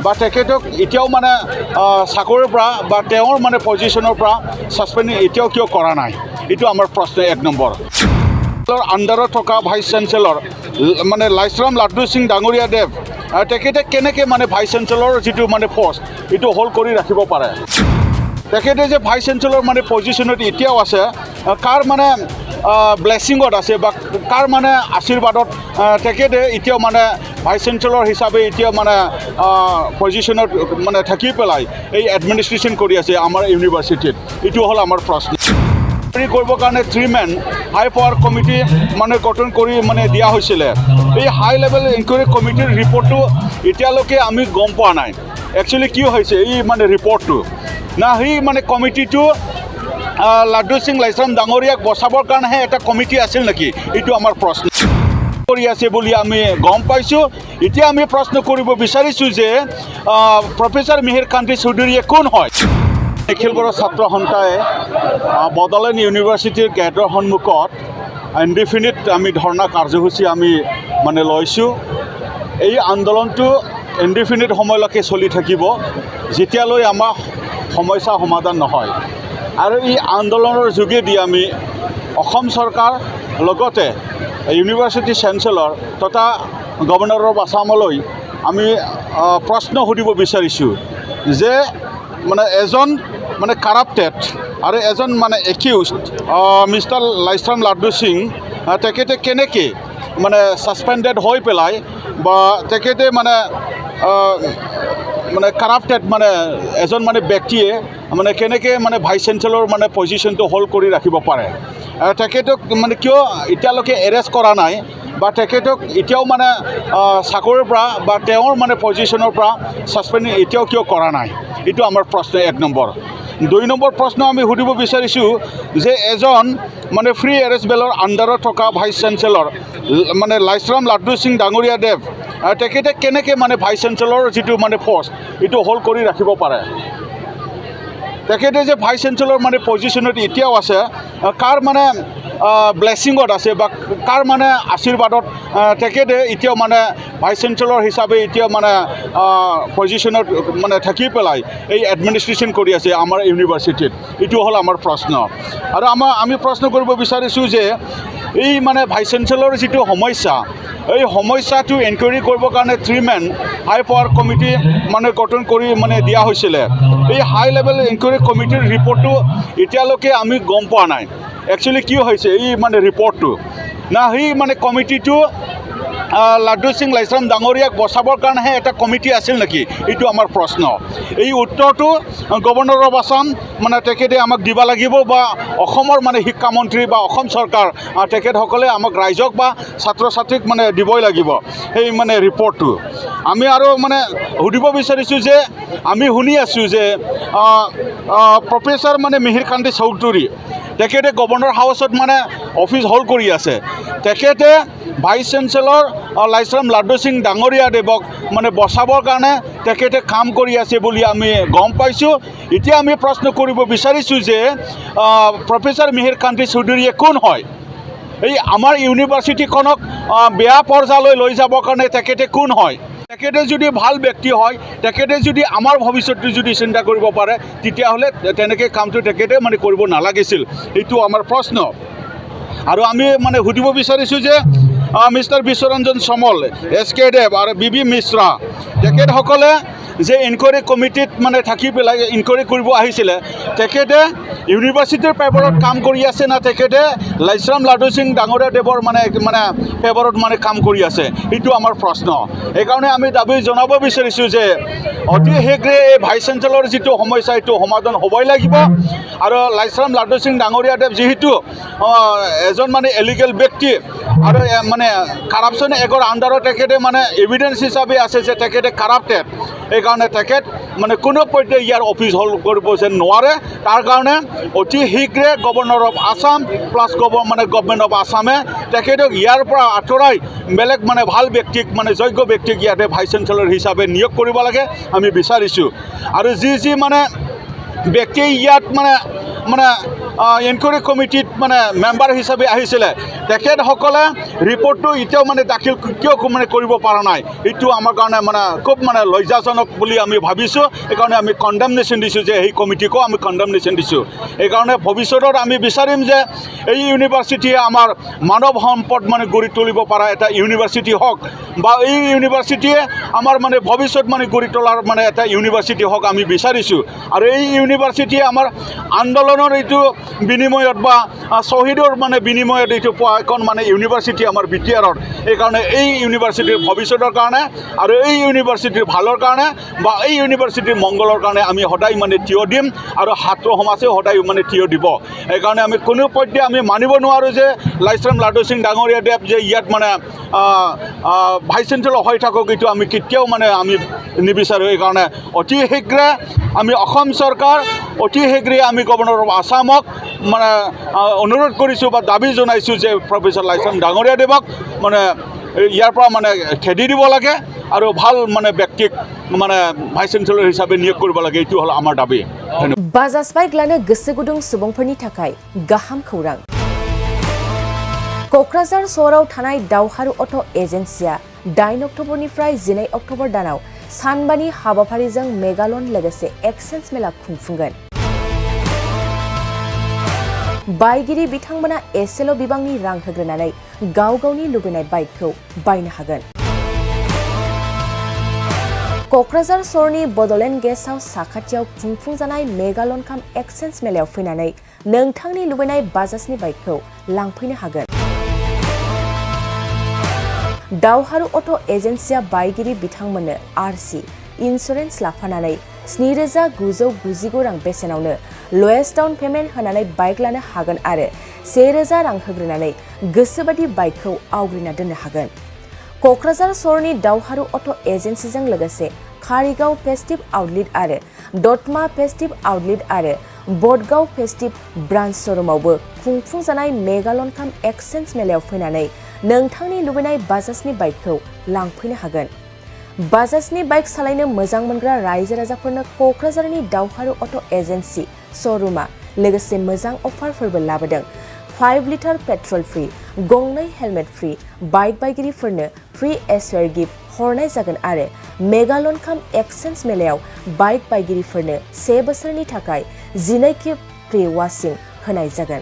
বা তেখেতক এতিয়াও মানে চাকৰিৰ পৰা বা তেওঁৰ মানে পজিশ্যনৰ পৰা ছাছপেণ্ড এতিয়াও কিয় কৰা নাই, এইটো আমাৰ প্ৰশ্ন 1 নম্বৰ। আণ্ডাৰত থকা ভাইচ চেঞ্চেলৰ মানে লাইছৰাম লাড্ডু সিং ডাঙৰীয়া দেৱ তেখেতে কেনেকৈ মানে ভাইচ চেঞ্চেলৰ যিটো মানে পষ্ট এইটো হোল্ড কৰি ৰাখিব পাৰে। তেখেতে যে ভাইচ চেঞ্চেলৰ মানে পজিশ্যনত এতিয়াও আছে, কাৰ মানে ব্লেছিঙত আছে বা কাৰ মানে আশীৰ্বাদত তেখেতে এতিয়াও মানে ভাইচ চেঞ্চেলৰ হিচাপে এতিয়াও মানে পজিশ্যনত মানে থাকি পেলাই এই এডমিনিষ্ট্ৰেশ্যন কৰি আছে আমাৰ ইউনিভাৰ্চিটিত, এইটো হ'ল আমাৰ প্ৰশ্ন। কৰিবৰ কাৰণে 3 মেন হাই পাৱাৰ কমিটি মানে গঠন কৰি মানে দিয়া হৈছিলে। এই হাই লেভেল ইনকুৱাৰী কমিটিৰ ৰিপৰ্টটো এতিয়ালৈকে আমি গম পোৱা নাই একচুৱেলি কি হৈছে এই মানে ৰিপৰ্টটো, না সেই মানে কমিটিটো লাড্ডু সিং লাইছৰাম ডাঙৰীয়াক বচাবৰ কাৰণেহে এটা কমিটি আছিল নেকি, এইটো আমাৰ প্ৰশ্ন কৰি আছে বুলি আমি গম পাইছোঁ। এতিয়া আমি প্ৰশ্ন কৰিব বিচাৰিছোঁ যে প্ৰফেচাৰ মিহিৰ কান্তি চৌধুৰীয়ে কোন হয়। নিখিল বড়ো ছাত্ৰ সন্থাই বড়োলেণ্ড ইউনিভাৰ্চিটিৰ গেটৰ সন্মুখত ইনডিফিনিট আমি ধৰ্ণা কাৰ্যসূচী আমি মানে লৈছোঁ। এই আন্দোলনটো ইনডিফিনিট সময়লৈকে চলি থাকিব যেতিয়ালৈ আমাৰ সমস্যা সমাধান নহয়। আৰু এই আন্দোলনৰ যোগেদি আমি অসম চৰকাৰ লগতে ইউনিভাৰ্চিটি চেঞ্চেলৰ তথা গভৰ্ণৰ অফ আছামলৈ আমি প্ৰশ্ন সুধিব বিচাৰিছোঁ যে মানে এজন মানে কাৰাপ্টেড আৰু এজন মানে একিউজড মিষ্টাৰ লাইছৰাম লাড্ডু সিং তেখেতে কেনেকৈ মানে ছাছপেণ্ডেড হৈ পেলাই বা তেখেতে মানে মানে কাৰাপ্টেড মানে এজন মানে ব্যক্তিয়ে মানে কেনেকৈ মানে ভাইচ চেঞ্চেলৰ মানে পজিশ্যনটো হোল্ড কৰি ৰাখিব পাৰে। তেখেতক মানে কিয় এতিয়ালৈকে এৰেষ্ট কৰা নাই বা তেখেতক এতিয়াও মানে চাকৰিৰ পৰা বা তেওঁৰ মানে পজিশ্যনৰ পৰা ছাছপেণ্ড এতিয়াও কিয় কৰা নাই, এইটো আমাৰ প্ৰশ্ন 1 নম্বৰ। 2 নম্বৰ প্ৰশ্ন আমি সুধিব বিচাৰিছোঁ যে এজন মানে ফ্ৰী এৰেষ্টবেলৰ আণ্ডাৰত থকা ভাইচ চেঞ্চেলৰ মানে লাইছৰাম লাড্ডু সিং ডাঙৰীয়া দেৱ তেখেতে কেনেকৈ মানে ভাইচ চেঞ্চেলৰ যিটো মানে পষ্ট এইটো হোল্ড কৰি ৰাখিব পাৰে। তেখেতে যে ভাইচ চেঞ্চেলৰ মানে পজিশ্যনত এতিয়াও আছে, কাৰ মানে ব্লেছিঙত আছে বা কাৰ মানে আশীৰ্বাদত তেখেতে এতিয়াও মানে ভাইচ চেঞ্চেলৰ হিচাপে এতিয়াও মানে পজিশ্যনত মানে থাকি পেলাই এই এডমিনিষ্ট্ৰেশ্যন কৰি আছে আমাৰ ইউনিভাৰ্চিটিত, এইটো হ'ল আমাৰ প্ৰশ্ন। আৰু আমি প্ৰশ্ন কৰিব বিচাৰিছোঁ যে এই মানে ভাইচ চেঞ্চেলৰ যিটো সমস্যা, এই সমস্যাটো এনকুৱাৰী কৰিবৰ কাৰণে 3 মেন হাই পাৱাৰ কমিটি মানে গঠন কৰি মানে দিয়া হৈছিলে। এই হাই লেভেল ইনকুৱাৰী কমিটিৰ ৰিপৰ্টটো এতিয়ালৈকে আমি গম পোৱা নাই একচুৱেলি কি হৈছে এই মানে ৰিপৰ্টটো, না সেই মানে কমিটিটো লাড্ডু সিং লাইছৰাম ডাঙৰীয়াক বচাবৰ কাৰণেহে এটা কমিটি আছিল নেকি, এইটো আমাৰ প্ৰশ্ন। এই উত্তৰটো গভৰ্ণৰ অফ আছাম মানে তেখেতে আমাক দিব লাগিব বা অসমৰ মানে শিক্ষামন্ত্ৰী বা অসম চৰকাৰ তেখেতসকলে আমাক ৰাইজক বা ছাত্ৰ ছাত্ৰীক মানে দিবই লাগিব সেই মানে ৰিপৰ্টটো। আমি আৰু মানে সুধিব বিচাৰিছোঁ যে আমি শুনি আছোঁ যে প্ৰফেচাৰ মানে মিহিৰ কান্তি চৌধুৰী তেখেতে গভৰ্ণৰ হাউচত মানে অফিচ হোল্ড কৰি আছে। তেখেতে ভাইচ চেঞ্চেলৰ লাইছৰাম লাড্ডু সিং ডাঙৰীয়া দেৱক মানে বচাবৰ কাৰণে তেখেতে কাম কৰি আছে বুলি আমি গম পাইছোঁ। এতিয়া আমি প্ৰশ্ন কৰিব বিচাৰিছোঁ যে প্ৰফেচাৰ মিহিৰ কান্তি চৌধুৰীয়ে কোন হয়। এই আমাৰ ইউনিভাৰ্চিটিখনক বেয়া পৰ্যায়লৈ লৈ যাবৰ কাৰণে তেখেতে কোন হয়। তেখেতে যদি ভাল ব্যক্তি হয়, তেখেতে যদি আমাৰ ভৱিষ্যতটো যদি চিন্তা কৰিব পাৰে তেতিয়াহ'লে তেনেকৈ কামটো তেখেতে মানে কৰিব নালাগিছিল, এইটো আমাৰ প্ৰশ্ন। আৰু আমি মানে সুধিব বিচাৰিছোঁ যে মিষ্টাৰ বিশ্বৰঞ্জন চমল, SK দেৱ আৰু BB মিশ্ৰা তেখেতসকলে যে ইনকুৱাৰী কমিটিত মানে থাকি পেলাই ইনকুৱাৰী কৰিব আহিছিলে, তেখেতে ইউনিভাৰ্চিটিৰ পেপাৰত কাম কৰি আছে না তেখেতে লাইছৰাম লাড্ডু সিং ডাঙৰীয়া দেৱৰ মানে পেপাৰত মানে কাম কৰি আছে, এইটো আমাৰ প্ৰশ্ন। সেইকাৰণে আমি দাবী জনাব বিচাৰিছোঁ যে অতি শীঘ্ৰে এই ভাইচ চেঞ্চেলৰ যিটো সমস্যা এইটো সমাধান হ'বই লাগিব। আৰু লাইছৰাম লাড্ডু সিং ডাঙৰীয়া দেৱ যিহেতু এজন মানে এলিগেল ব্যক্তি আৰু মানে কাৰাপশ্যন একৰ আণ্ডাৰত তেখেতে মানে এভিডেঞ্চ হিচাপে আছে যে তেখেতে কাৰাপ্টেড, সেইকাৰণে তেখেত মানে কোনো পৰ্যায়ে ইয়াৰ অফিচ হোল্ড কৰিব যেন নোৱাৰে। তাৰ কাৰণে অতি শীঘ্ৰে governor of Assam plus government of আছামে তেখেতক ইয়াৰ পৰা আঁতৰাই বেলেগ মানে ভাল ব্যক্তিক মানে যোগ্য ব্যক্তিক ইয়াতে ভাইচ চেঞ্চেলৰ হিচাপে নিয়োগ কৰিব লাগে আমি বিচাৰিছোঁ। আৰু যি মানে ব্যক্তিয়ে ইয়াত মানে এনকুৱাৰী কমিটিত মানে মেম্বাৰ হিচাপে আহিছিলে তেখেতসকলে ৰিপৰ্টটো এতিয়াও মানে দাখিল কিয় মানে কৰিব পৰা নাই এইটো আমাৰ কাৰণে মানে খুব মানে লজ্জাজনক বুলি আমি ভাবিছোঁ সেইকাৰণে আমি কণ্ডেমনেশ্যন দিছোঁ যে সেই কমিটিকো আমি কণ্ডেমনেশ্যন দিছোঁ সেইকাৰণে ভৱিষ্যতত আমি বিচাৰিম যে এই ইউনিভাৰ্চিটিয়ে আমাৰ মানৱ সম্পদ মানে গঢ়ি তুলিব পৰা এটা ইউনিভাৰ্চিটি হওক বা এই ইউনিভাৰ্চিটিয়ে আমাৰ মানে ভৱিষ্যত মানে গঢ়ি তোলাৰ মানে এটা ইউনিভাৰ্চিটি হওক আমি বিচাৰিছোঁ আৰু এই ইউনিভাৰ্চিটিয়ে আমাৰ আন্দোলনৰ এইটো বিনিময়ত বা শ্বহীদৰ মানে বিনিময়ত এইটো পোৱা এখন মানে ইউনিভাৰ্চিটি আমাৰ বিটিআৰত এইকাৰণে এই ইউনিভাৰ্চিটিৰ ভৱিষ্যতৰ কাৰণে আৰু এই ইউনিভাৰ্চিটিৰ ভালৰ কাৰণে বা এই ইউনিভাৰ্চিটিৰ মংগলৰ কাৰণে আমি সদায় মানে থিয় দিম আৰু ছাত্ৰ সমাজে সদায় মানে থিয় দিব সেইকাৰণে আমি কোনো পৰ্যায়ে আমি মানিব নোৱাৰোঁ যে লাইছৰাম লাডুসিং ডাঙৰীয়াদেৱ যে ইয়াত মানে ভাইচ চেঞ্চেলৰ হৈ থাকক এইটো আমি কেতিয়াও মানে আমি নিবিচাৰোঁ সেইকাৰণে অতি শীঘ্ৰে আমি অসম চৰকাৰ অতি শীঘ্ৰে আমি গভৰ্ণৰ অফ আছামক মানে অনুৰোধ কৰিছোঁ বা দাবী জনাইছোঁ যে প্ৰফেচাৰ লাইছৰাম ডাঙৰীয়াদেৱক মানে ইয়াৰ পৰা মানে খেদি দিব লাগে আৰু ভাল মানে ব্যক্তিক মানে ভাইচ চেঞ্চেলৰ হিচাপে নিয়োগ কৰিব লাগে এইটো হ'ল আমাৰ দাবী बाजाज बाइक लानो गोसो गुदुं सुबुंफोरनि थाखाय गाहाम खौरां क'क्राझार सहराव थानाय दावहारु अट' एजेन्सिया 8 अक्ट'बरनिफ्राय 12 अक्ट'बर दानाव सानबानि हाबाफारिजों मेगालन लोगोसे एक्सेन्स मेला खुंफुंगोन बायगिरि बिथांमोना एसेल' बिबांनि रां होग्रोनानै गाव गावनि लुबैनाय बाइकखौ बायनो हागोन क'क्राझार सहरनि बड'लेण्ड गेस्ट हाउस साखाथियाव खुंफुंजानाय मेगालन काम एक्सेन्स मेलायाव फैनानै नोंथांनि लुबैनाय बाजाजनि बाइकखौ लांफैनो हागोन दावहारु अट' एजेन्सिया बायगिरि बिथांमोननो आरसि इन्सुरेन्स लाफानानै 7,999 रां बेसेनावनो लवेस्ट डाउन पेमेन्ट होनानै बाइक लानो हागोन आरो 1,000 रां होग्रोनानै गोसोबादि बाइकखौ आवग्रिना दोननो हागोन क'क्राझार सहरनि दावहारु अट' एजेन्सिजों लोगोसे कारिगाव फेस्टिभ आउटलेट आरो दतमा फेस्टिभ आउटलेट आरो बडगाव फेस्टिभ ब्रान्च श'रुमावबो खुंफुंजानाय मेगालन काम एक्सेन्स मेलायाव फैनानै नोंथांनि लुबैनाय बाजाजनि बाइकखौ लांफैनो हागोन बाजाजनि बाइक सालायनो मोजां मोनग्रा रायजो राजाफोरनो क'क्राझारनि दावहारु अट' एजेन्सि श'रुमा लोगोसे मोजां अफारफोरबो लाबोदों 5 लिटार पेट्रल फ्री गंनै हेलमेट फ्री बाइक बायगिरिफोरनो फ्री एसवेर गिफ्ट हरनाय जागोन आरो मेगालन काम एक्सेन्स मेलायाव बाइक बायगिरिफोरनो 1 बोसोरनि थाखाय 12 खेब फ्री वाशिं होनाय जागोन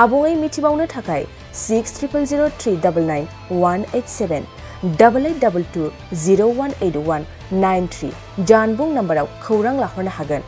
आबुङै मिथिबावनो थाखाय 6000399187 8822 018193 जानबुं नाम्बाराव खौरां लाहरनो हागोन